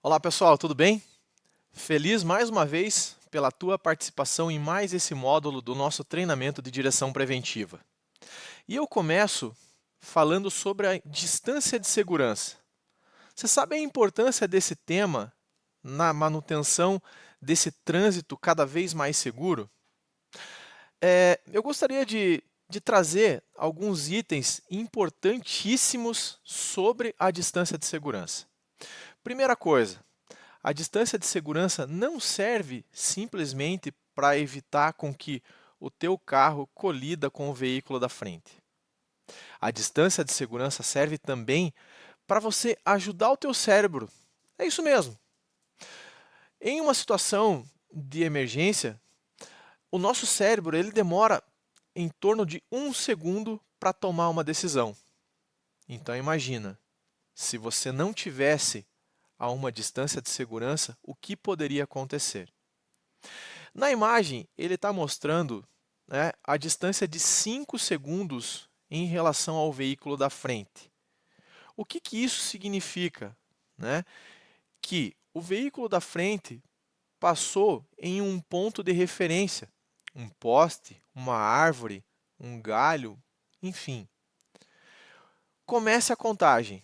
Olá pessoal, tudo bem? Feliz mais uma vez pela tua participação em mais esse módulo do nosso treinamento de direção preventiva. E eu começo falando sobre a distância de segurança. Você sabe a importância desse tema na manutenção desse trânsito cada vez mais seguro? Eu gostaria de trazer alguns itens importantíssimos sobre a distância de segurança. Primeira coisa, a distância de segurança não serve simplesmente para evitar com que o teu carro colida com o veículo da frente. A distância de segurança serve também para você ajudar o teu cérebro. É isso mesmo. Em uma situação de emergência, o nosso cérebro ele demora em torno de 1 segundo para tomar uma decisão. Então imagina, se você não tivesse a uma distância de segurança, o que poderia acontecer? Na imagem, ele está mostrando, né, a distância de 5 segundos em relação ao veículo da frente. O que isso significa? Né? Que o veículo da frente passou em um ponto de referência, um poste, uma árvore, um galho, enfim. Comece a contagem.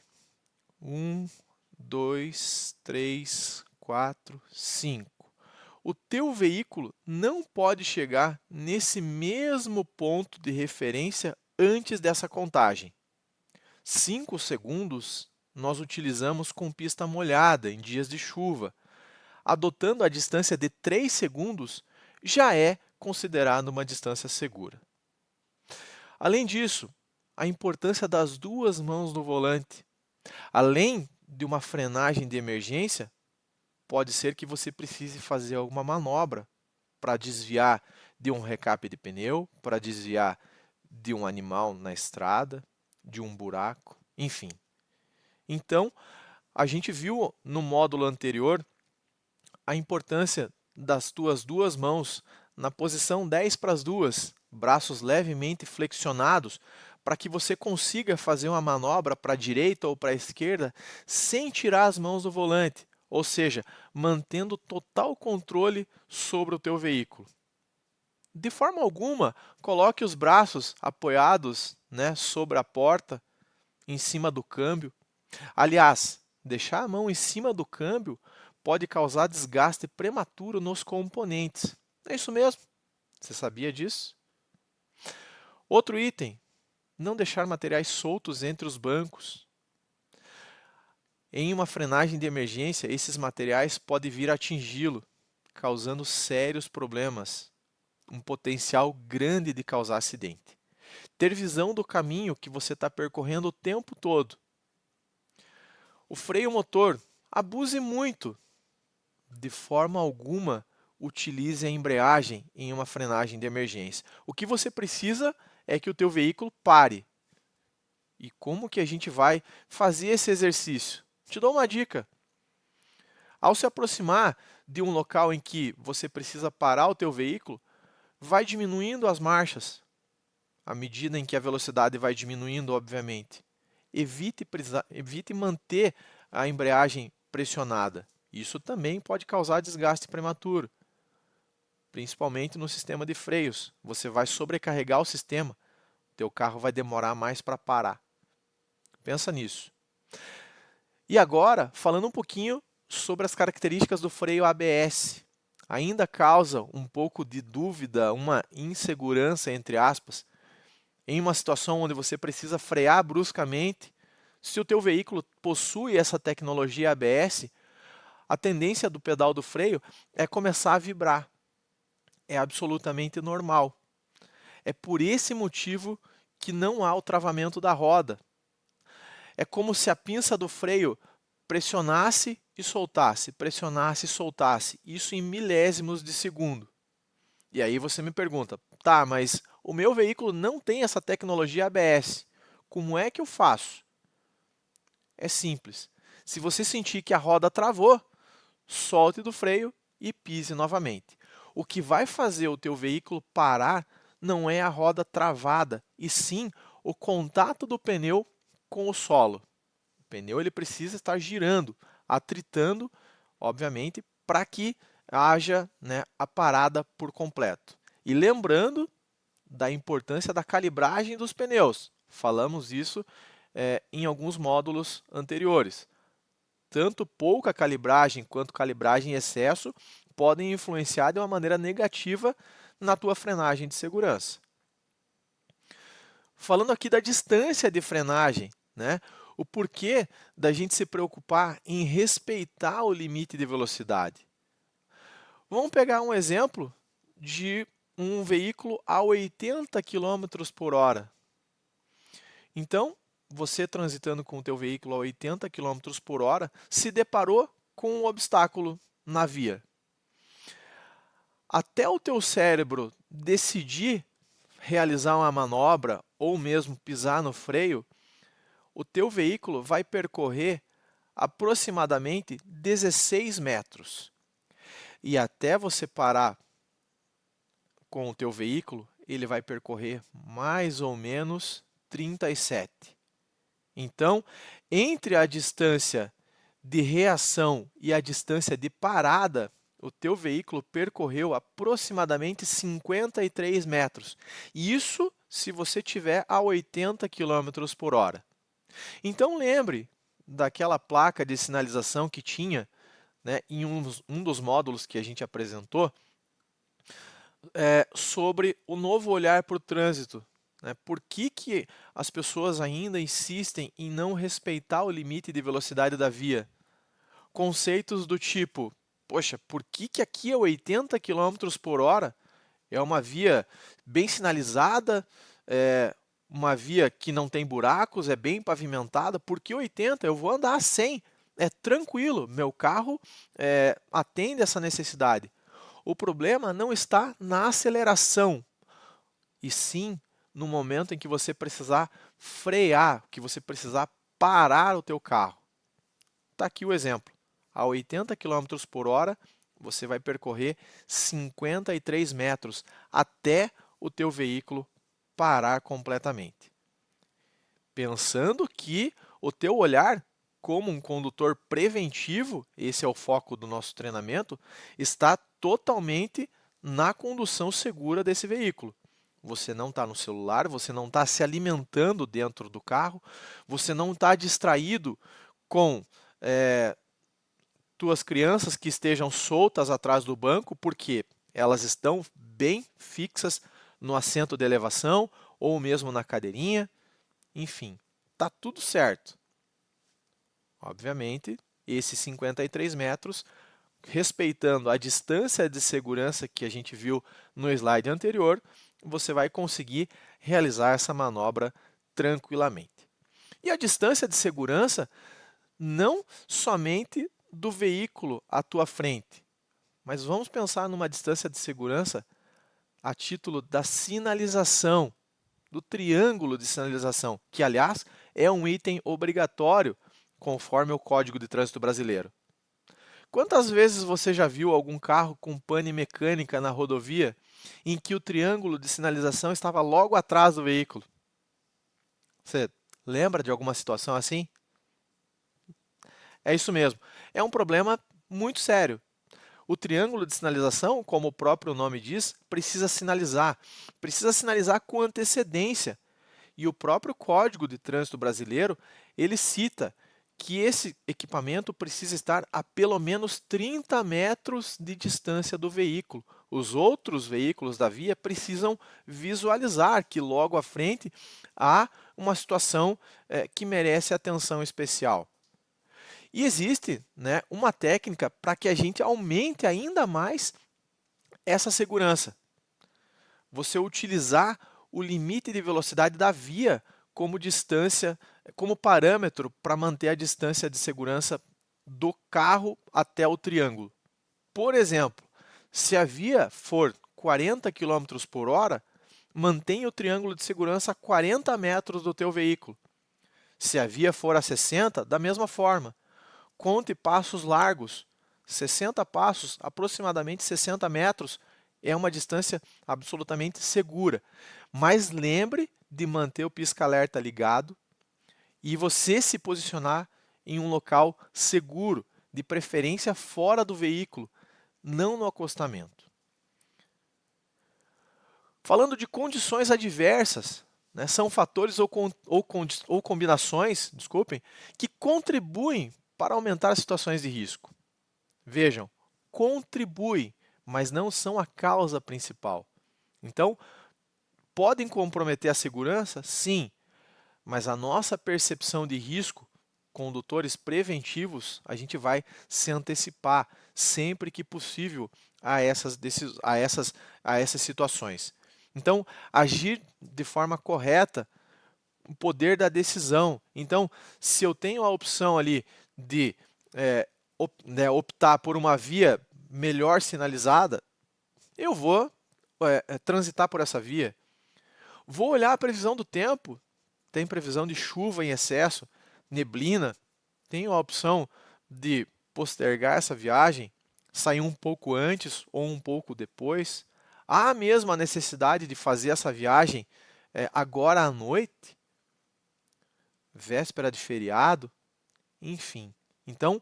1, 2, 3, 4, 5. O teu veículo não pode chegar nesse mesmo ponto de referência antes dessa contagem. 5 segundos nós utilizamos com pista molhada em dias de chuva. Adotando a distância de 3 segundos, já é considerado uma distância segura. Além disso, a importância das duas mãos no volante. Além de uma frenagem de emergência, pode ser que você precise fazer alguma manobra para desviar de um recape de pneu, para desviar de um animal na estrada, de um buraco, enfim. Então, a gente viu no módulo anterior a importância das tuas duas mãos na posição 10 para as duas, braços levemente flexionados, para que você consiga fazer uma manobra para a direita ou para a esquerda sem tirar as mãos do volante, ou seja, mantendo total controle sobre o teu veículo. De forma alguma, coloque os braços apoiados, né, sobre a porta, em cima do câmbio. Aliás, deixar a mão em cima do câmbio pode causar desgaste prematuro nos componentes. É isso mesmo? Você sabia disso? Outro item, não deixar materiais soltos entre os bancos. Em uma frenagem de emergência, esses materiais podem vir a atingi-lo, causando sérios problemas, um potencial grande de causar acidente. Ter visão do caminho que você está percorrendo o tempo todo. O freio motor, abuse muito. De forma alguma, utilize a embreagem em uma frenagem de emergência. O que você precisa é que o teu veículo pare. E como que a gente vai fazer esse exercício? Te dou uma dica. Ao se aproximar de um local em que você precisa parar o teu veículo, vai diminuindo as marchas, à medida em que a velocidade vai diminuindo, obviamente. Evite manter a embreagem pressionada. Isso também pode causar desgaste prematuro, principalmente no sistema de freios. Você vai sobrecarregar o sistema, teu carro vai demorar mais para parar. Pensa nisso. E agora, falando um pouquinho sobre as características do freio ABS. Ainda causa um pouco de dúvida, uma insegurança, entre aspas, em uma situação onde você precisa frear bruscamente. Se o teu veículo possui essa tecnologia ABS, a tendência do pedal do freio é começar a vibrar. É absolutamente normal. É por esse motivo que não há o travamento da roda. É como se a pinça do freio pressionasse e soltasse, pressionasse e soltasse. Isso em milésimos de segundo. E aí você me pergunta, tá, mas o meu veículo não tem essa tecnologia ABS. Como é que eu faço? É simples. Se você sentir que a roda travou, solte do freio e pise novamente. O que vai fazer o teu veículo parar não é a roda travada, e sim o contato do pneu com o solo. O pneu ele precisa estar girando, atritando obviamente, para que haja, né, a parada por completo. E lembrando da importância da calibragem dos pneus. Falamos isso em alguns módulos anteriores. Tanto pouca calibragem quanto calibragem em excesso podem influenciar de uma maneira negativa na tua frenagem de segurança. Falando aqui da distância de frenagem, né? O porquê da gente se preocupar em respeitar o limite de velocidade. Vamos pegar um exemplo de um veículo a 80 km por hora. Então, você transitando com o teu veículo a 80 km por hora, se deparou com um obstáculo na via. Até o teu cérebro decidir realizar uma manobra ou mesmo pisar no freio, o teu veículo vai percorrer aproximadamente 16 metros. E até você parar com o teu veículo, ele vai percorrer mais ou menos 37. Então, entre a distância de reação e a distância de parada, o teu veículo percorreu aproximadamente 53 metros. Isso se você tiver a 80 km por hora. Então, lembre daquela placa de sinalização que tinha, né, em um dos módulos que a gente apresentou, sobre o novo olhar para o trânsito. Né? Por que as pessoas ainda insistem em não respeitar o limite de velocidade da via? Conceitos do tipo, poxa, por que aqui é 80 km por hora? É uma via bem sinalizada, uma via que não tem buracos, é bem pavimentada. Por que 80? Eu vou andar a 100. É tranquilo, meu carro atende essa necessidade. O problema não está na aceleração, e sim no momento em que você precisar frear, que você precisar parar o teu carro. Está aqui o exemplo. A 80 km por hora, você vai percorrer 53 metros até o teu veículo parar completamente. Pensando que o teu olhar, como um condutor preventivo, esse é o foco do nosso treinamento, está totalmente na condução segura desse veículo. Você não está no celular, você não está se alimentando dentro do carro, você não está distraído com tuas crianças que estejam soltas atrás do banco, porque elas estão bem fixas no assento de elevação ou mesmo na cadeirinha. Enfim, está tudo certo. Obviamente, esses 53 metros, respeitando a distância de segurança que a gente viu no slide anterior, você vai conseguir realizar essa manobra tranquilamente. E a distância de segurança não somente do veículo à tua frente, mas vamos pensar numa distância de segurança a título da sinalização, do triângulo de sinalização, que, aliás, é um item obrigatório conforme o Código de Trânsito Brasileiro. Quantas vezes você já viu algum carro com pane mecânica na rodovia em que o triângulo de sinalização estava logo atrás do veículo? Você lembra de alguma situação assim? É isso mesmo. É um problema muito sério. O triângulo de sinalização, como o próprio nome diz, precisa sinalizar com antecedência. E o próprio Código de Trânsito Brasileiro, ele cita que esse equipamento precisa estar a pelo menos 30 metros de distância do veículo. Os outros veículos da via precisam visualizar que logo à frente há uma situação que merece atenção especial. E existe, né, uma técnica para que a gente aumente ainda mais essa segurança. Você utilizar o limite de velocidade da via como distância, como parâmetro para manter a distância de segurança do carro até o triângulo. Por exemplo, se a via for 40 km por hora, mantenha o triângulo de segurança a 40 metros do teu veículo. Se a via for a 60, da mesma forma. Conte passos largos, 60 passos, aproximadamente 60 metros, é uma distância absolutamente segura. Mas lembre de manter o pisca-alerta ligado e você se posicionar em um local seguro, de preferência fora do veículo, não no acostamento. Falando de condições adversas, né, são fatores ou combinações, desculpem, que contribuem para aumentar as situações de risco. Vejam, contribuem, mas não são a causa principal. Então, podem comprometer a segurança? Sim, mas a nossa percepção de risco, condutores preventivos, a gente vai se antecipar sempre que possível a essas situações. Então, agir de forma correta, o poder da decisão. Então, se eu tenho a opção ali de optar por uma via melhor sinalizada, eu vou transitar por essa via. Vou olhar a previsão do tempo, tem previsão de chuva em excesso, neblina, tenho a opção de postergar essa viagem, sair um pouco antes ou um pouco depois. Há mesmo a necessidade de fazer essa viagem agora à noite, véspera de feriado, enfim. Então,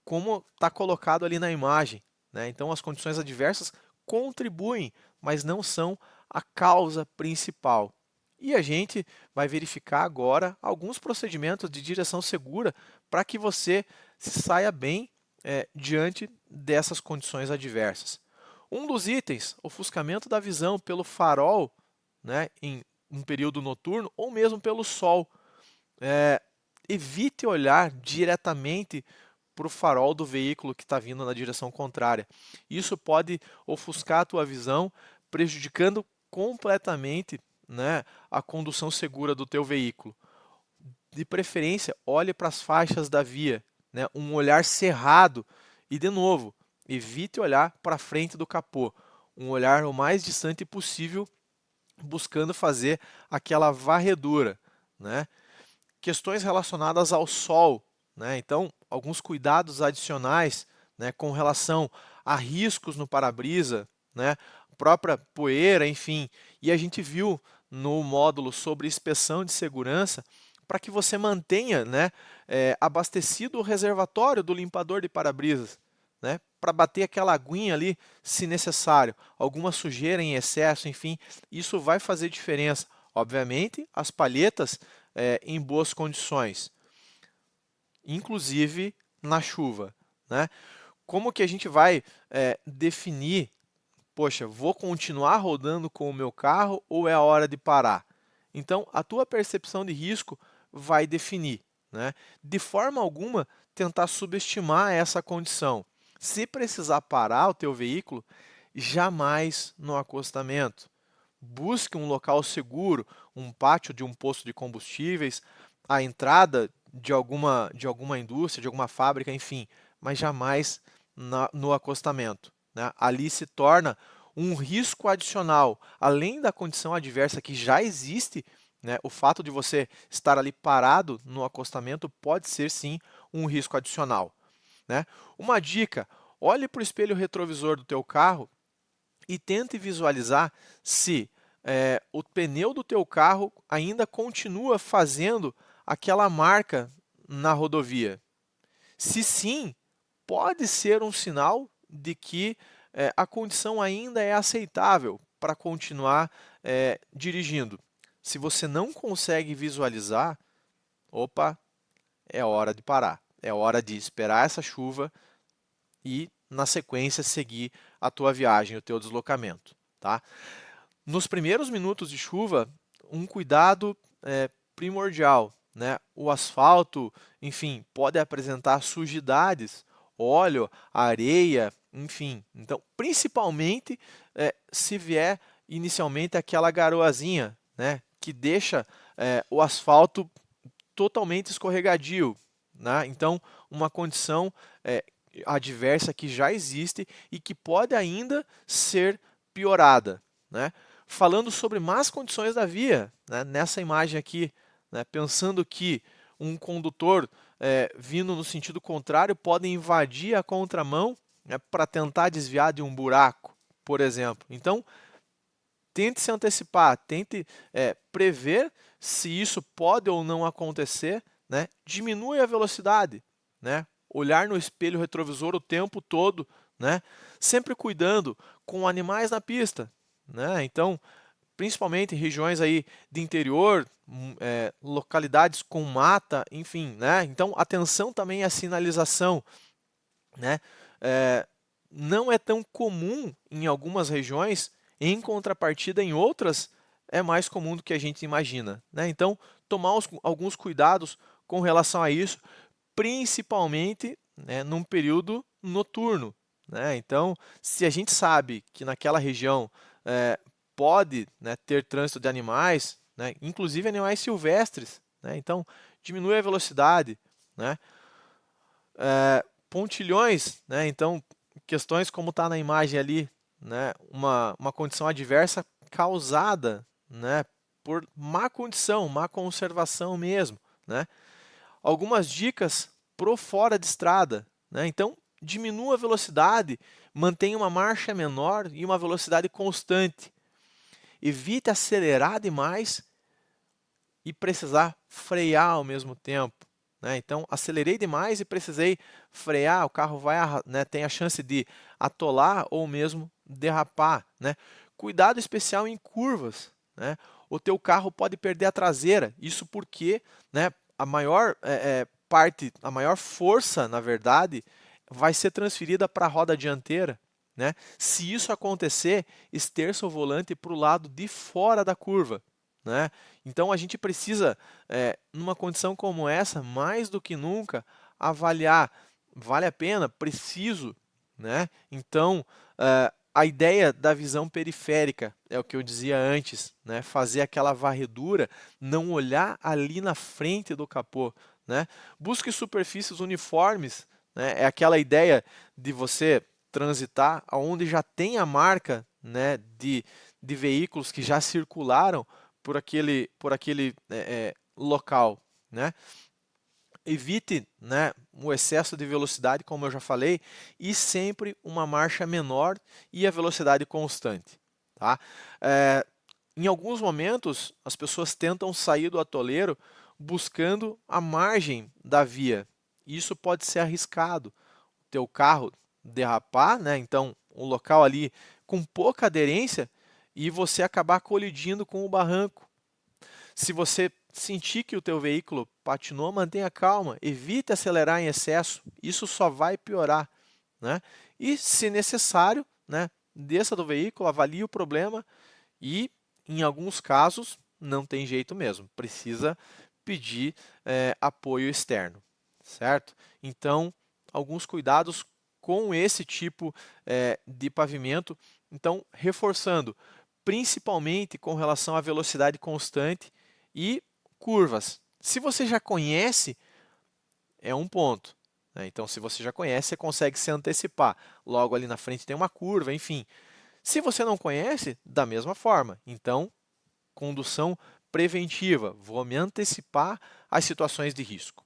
como está colocado ali na imagem, né? Então, as condições adversas contribuem, mas não são a causa principal. E a gente vai verificar agora alguns procedimentos de direção segura para que você se saia bem diante dessas condições adversas. Um dos itens, ofuscamento da visão pelo farol, né, em um período noturno ou mesmo pelo sol. Evite olhar diretamente para o farol do veículo que está vindo na direção contrária. Isso pode ofuscar a tua visão, prejudicando completamente, né, a condução segura do teu veículo. De preferência, olhe para as faixas da via, né, um olhar cerrado e, de novo, evite olhar para frente do capô, um olhar o mais distante possível, buscando fazer aquela varredura, né? Questões relacionadas ao sol, né? Então, alguns cuidados adicionais, né, com relação a riscos no para-brisa, né, própria poeira, enfim. E a gente viu no módulo sobre inspeção de segurança para que você mantenha, né, abastecido o reservatório do limpador de para-brisas, né, para bater aquela aguinha ali, se necessário, alguma sujeira em excesso, enfim, isso vai fazer diferença. Obviamente, as palhetas em boas condições, inclusive na chuva, né? Como que a gente vai definir, poxa, vou continuar rodando com o meu carro ou é a hora de parar? Então, a tua percepção de risco vai definir, né? De forma alguma, tentar subestimar essa condição. Se precisar parar o teu veículo, jamais no acostamento. Busque um local seguro, um pátio de um posto de combustíveis, a entrada de alguma indústria, de alguma fábrica, enfim, mas jamais no acostamento, né? Ali se torna um risco adicional, além da condição adversa que já existe, né? O fato de você estar ali parado no acostamento pode ser sim um risco adicional, né? Uma dica, olhe para o espelho retrovisor do teu carro e tente visualizar se o pneu do teu carro ainda continua fazendo aquela marca na rodovia. Se sim, pode ser um sinal de que a condição ainda é aceitável para continuar dirigindo. Se você não consegue visualizar, opa, é hora de parar. É hora de esperar essa chuva e, na sequência, seguir a tua viagem, o teu deslocamento, tá? Nos primeiros minutos de chuva, um cuidado primordial, né? O asfalto, enfim, pode apresentar sujidades, óleo, areia, enfim. Então, principalmente se vier inicialmente aquela garoazinha, né? Que deixa o asfalto totalmente escorregadio, né? Então, uma condição adversa que já existe e que pode ainda ser piorada, né? Falando sobre más condições da via, né? Nessa imagem aqui, né? Pensando que um condutor vindo no sentido contrário pode invadir a contramão, né, para tentar desviar de um buraco, por exemplo. Então, tente se antecipar, tente prever se isso pode ou não acontecer, né? Diminui a velocidade, né? olhar no espelho retrovisor o tempo todo, né? Sempre cuidando com animais na pista, né? Então, principalmente em regiões aí de interior, localidades com mata, enfim, né? Então, atenção também à sinalização, né? Não é tão comum em algumas regiões, em contrapartida em outras é mais comum do que a gente imagina, né? Então, tomar alguns cuidados com relação a isso, principalmente, né, num período noturno, né? Então, se a gente sabe que naquela região pode, né, ter trânsito de animais, né, inclusive animais silvestres, né? Então, diminui a velocidade, né? Pontilhões, né? Então, questões como está na imagem ali, né? Uma condição adversa causada, né, por má condição, má conservação mesmo, né? Algumas dicas pro fora de estrada, né? Então, diminua a velocidade, mantenha uma marcha menor e uma velocidade constante. Evite acelerar demais e precisar frear ao mesmo tempo, né? Então, acelerei demais e precisei frear, o carro vai, né, tem a chance de atolar ou mesmo derrapar, né? Cuidado especial em curvas, né? O teu carro pode perder a traseira, isso porque, né, a maior parte, a maior força, na verdade, vai ser transferida para a roda dianteira, né? Se isso acontecer, esterça o volante para o lado de fora da curva, né? Então a gente precisa, numa condição como essa, mais do que nunca, avaliar, vale a pena? Preciso, né? Então, a ideia da visão periférica é o que eu dizia antes, né? Fazer aquela varredura, não olhar ali na frente do capô, né? Busque superfícies uniformes, né? É aquela ideia de você transitar onde já tem a marca, né, de veículos que já circularam por aquele local, né? Evite, né, o excesso de velocidade, como eu já falei, e sempre uma marcha menor e a velocidade constante, tá? Em alguns momentos, as pessoas tentam sair do atoleiro buscando a margem da via. Isso pode ser arriscado. O teu carro derrapar, né? Então, um local ali com pouca aderência e você acabar colidindo com o barranco. Se você sentir que o teu veículo patinou, mantenha calma, evite acelerar em excesso, isso só vai piorar, né? E, se necessário, né, desça do veículo, avalie o problema e, em alguns casos, não tem jeito mesmo, precisa pedir apoio externo, certo? Então, alguns cuidados com esse tipo de pavimento. Então, reforçando, principalmente com relação à velocidade constante e curvas. Se você já conhece, é um ponto, né? Então, se você já conhece, você consegue se antecipar. Logo ali na frente tem uma curva, enfim. Se você não conhece, da mesma forma. Então, condução preventiva. Vou me antecipar às situações de risco.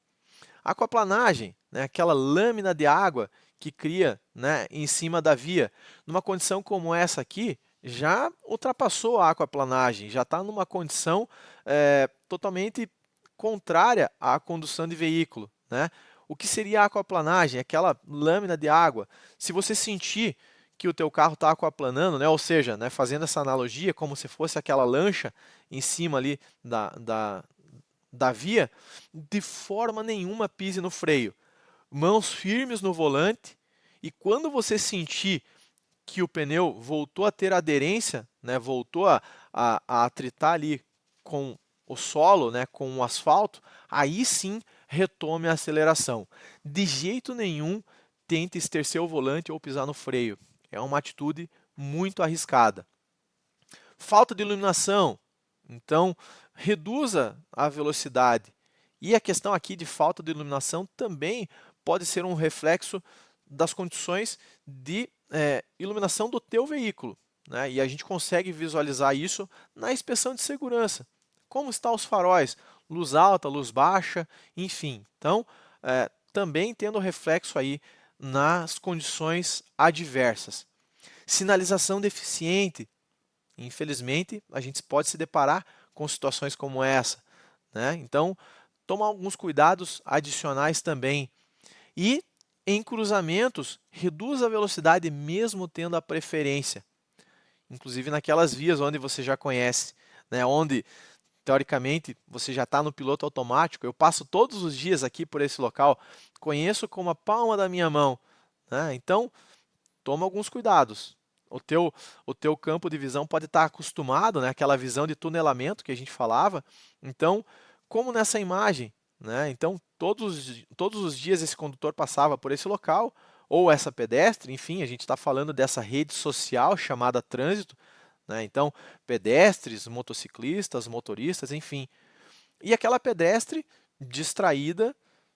Aquaplanagem, né? Aquela lâmina de água que cria, né, em cima da via. Numa condição como essa aqui, já ultrapassou a aquaplanagem, já está numa condição totalmente contrária à condução de veículo, né? O que seria a aquaplanagem? Aquela lâmina de água. Se você sentir que o teu carro está aquaplanando, né? Ou seja, né, fazendo essa analogia como se fosse aquela lancha em cima ali da via, de forma nenhuma pise no freio. Mãos firmes no volante e quando você sentir que o pneu voltou a ter aderência, né, voltou a atritar ali com o solo, né, com o asfalto, aí sim retome a aceleração. De jeito nenhum tente estercer o volante ou pisar no freio. É uma atitude muito arriscada. Falta de iluminação. Então, reduza a velocidade. E a questão aqui de falta de iluminação também pode ser um reflexo das condições de iluminação do teu veículo, né? E a gente consegue visualizar isso na inspeção de segurança. Como estão os faróis? Luz alta, luz baixa, enfim. Então, também tendo reflexo aí nas condições adversas. Sinalização deficiente. Infelizmente, a gente pode se deparar com situações como essa, né? Então, toma alguns cuidados adicionais também. E Em cruzamentos, reduz a velocidade mesmo tendo a preferência. Inclusive naquelas vias onde você já conhece, né? Onde, teoricamente, você já está no piloto automático. Eu passo todos os dias aqui por esse local, conheço como a palma da minha mão, né? Então, toma alguns cuidados. O teu campo de visão pode estar acostumado, né? Aquela visão de tunelamento que a gente falava. Então, como nessa imagem, né? Então, todos os dias esse condutor passava por esse local, ou essa pedestre, enfim, a gente está falando dessa rede social chamada trânsito, né? Então, pedestres, motociclistas, motoristas, enfim. E aquela pedestre distraída,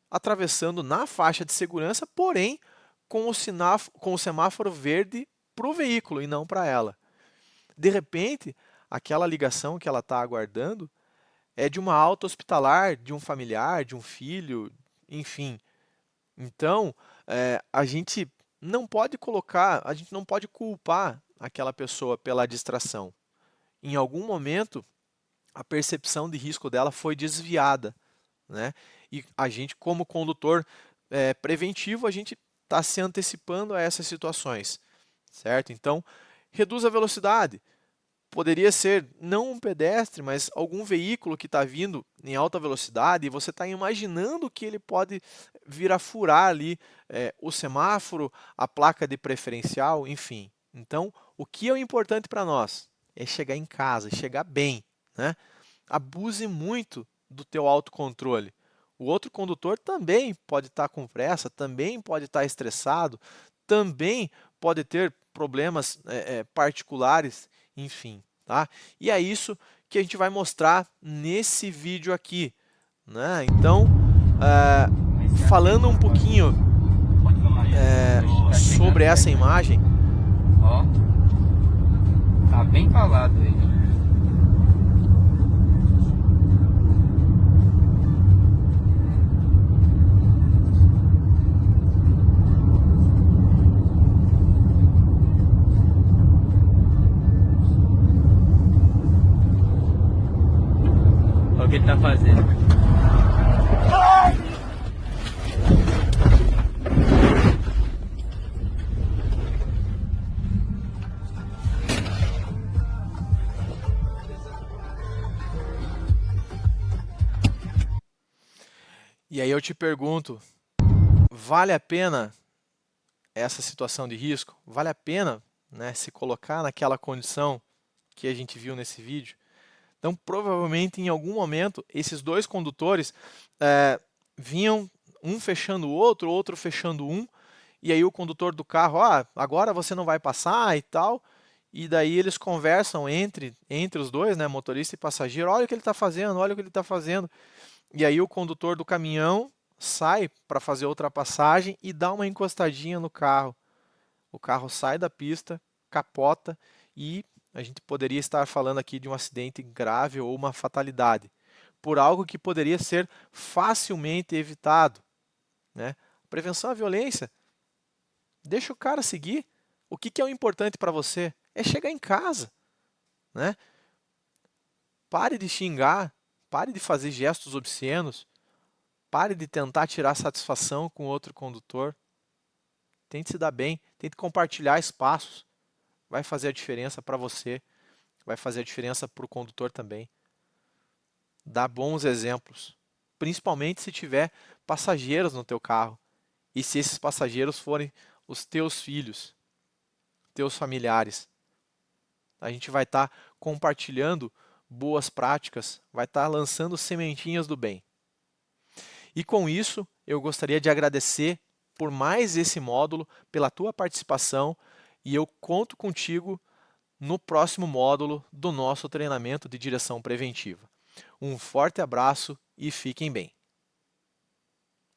atravessando na faixa de segurança, porém com o semáforo verde para o veículo e não para ela. De repente, aquela ligação que ela está aguardando é de uma alta hospitalar, de um familiar, de um filho, enfim. Então, a gente não pode a gente não pode culpar aquela pessoa pela distração. Em algum momento, a percepção de risco dela foi desviada, né? E a gente, como condutor preventivo, a gente está se antecipando a essas situações, certo? Então, reduz a velocidade. Poderia ser não um pedestre, mas algum veículo que está vindo em alta velocidade e você está imaginando que ele pode vir a furar ali o semáforo, a placa de preferencial, enfim. Então, o que é o importante para nós? É chegar em casa, chegar bem, né? Abuse muito do teu autocontrole. O outro condutor também pode estar com pressa, também pode estar estressado, também pode ter problemas particulares, enfim, tá? E é isso que a gente vai mostrar nesse vídeo aqui, né? Então, falando um pouquinho sobre essa imagem. Ó, tá bem calado ele. Olha o que ele tá fazendo. E aí eu te pergunto, vale a pena essa situação de risco? Vale a pena, né, se colocar naquela condição que a gente viu nesse vídeo? Então, provavelmente, em algum momento, esses dois condutores vinham um fechando o outro fechando um, e aí o condutor do carro, agora você não vai passar e tal, e daí eles conversam entre os dois, né, motorista e passageiro, olha o que ele está fazendo, olha o que ele está fazendo. E aí o condutor do caminhão sai para fazer a ultrapassagem e dá uma encostadinha no carro. O carro sai da pista, capota e a gente poderia estar falando aqui de um acidente grave ou uma fatalidade, por algo que poderia ser facilmente evitado, né? Prevenção à violência. Deixa o cara seguir. O que é o importante para você? É chegar em casa, né? Pare de xingar, pare de fazer gestos obscenos, pare de tentar tirar satisfação com outro condutor. Tente se dar bem, tente compartilhar espaços. Vai fazer a diferença para você, vai fazer a diferença para o condutor também. Dá bons exemplos, principalmente se tiver passageiros no teu carro e se esses passageiros forem os teus filhos, teus familiares. A gente vai estar compartilhando boas práticas, vai estar lançando sementinhas do bem. E com isso, eu gostaria de agradecer por mais esse módulo, pela tua participação, e eu conto contigo no próximo módulo do nosso treinamento de direção preventiva. Um forte abraço e fiquem bem.